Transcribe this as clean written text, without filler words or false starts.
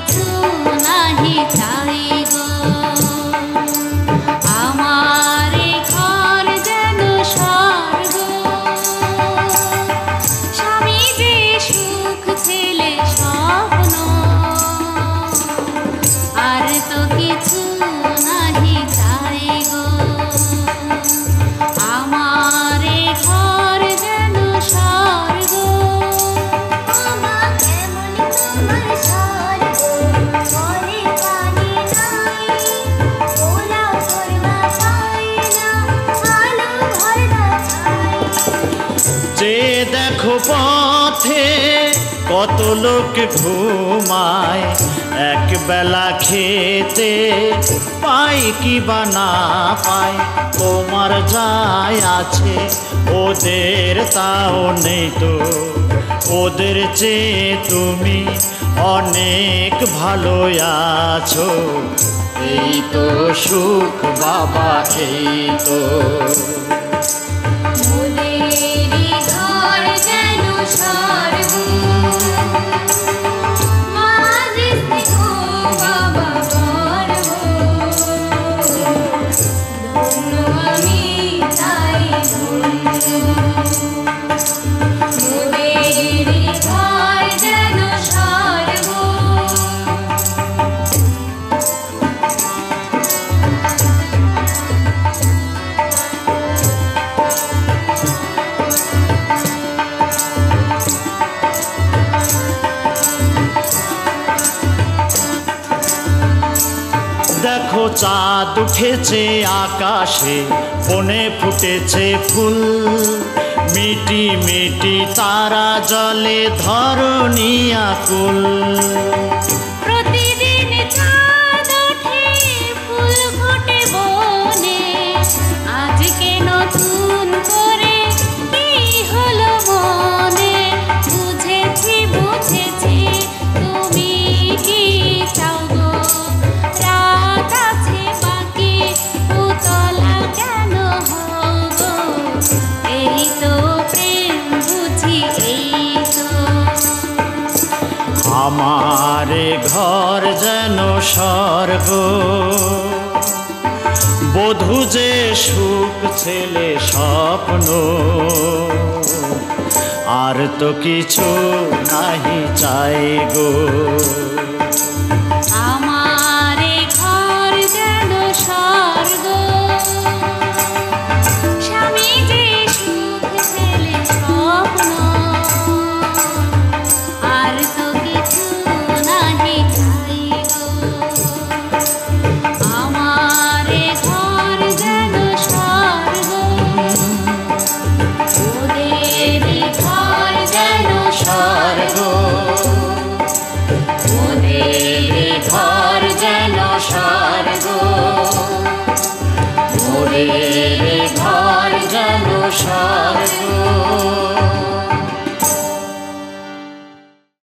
কিছু নাহি চাই গো। আমার এ ঘর যেন স্বর্গ, স্বামী যে সুখ ছেলে স্বপ্ন, আর তো কিছু নাহি চাই গো। আমার এ ঘর যেন স্বর্গ। ওমা কেমন তোমার স্বর্গ, ঘরে পানি নাই, পোলাও শোরমা পাই না, আলু ভর্তা ছাই। যে দেখো পথে কত লোক ঘুমায়, এক বেলা খেতে পাই কি বা না পায়। তোমার যাই আছে ওদের তাও নেই তো, ওদের চেয়ে তুমি অনেক ভালো আছো। এই তো সুখ বাবা, এই তো। মোদেরই ঘর যেন স্বর্গ, মাঝে স্নেহ বাবা গর্ব। ধন্য আমি তাই ধন্য, মোদেরই ঘর যেন স্বর্গ। দেখো চাঁদ উঠেছে আকাশে, বনে ফুটেছে ফুল, মিটি মিটি তারা জলে ধরণী আকুল। প্রতিদিন চাঁদ ওঠে, ফুল ফোটে বনে, আজকে নতুন করে কি হলো মনে। বুঝেছি বুঝেছি তুমি কি চাও গো, রাত আছে বাকি, উতলা কেন হও গো। এই তো প্রেম বুঝি, এই তো। আমার এ ঘর যেন স্বর্গ, বধূ যে সুখ ছেলে স্বপ্ন, আর তো কিছু নাহি চাই গো। আমার এ ঘর যেন স্বর্গ, স্বামী যে সুখ ছেলে স্বপ্ন, আর তো কিছু নাহি চাই গো। আমার এ ঘর যেন স্বর্গ, ওদেরই ঘর যেন স্বর্গ, ওদেরই ঘর যেন স্বর্গ, ওদের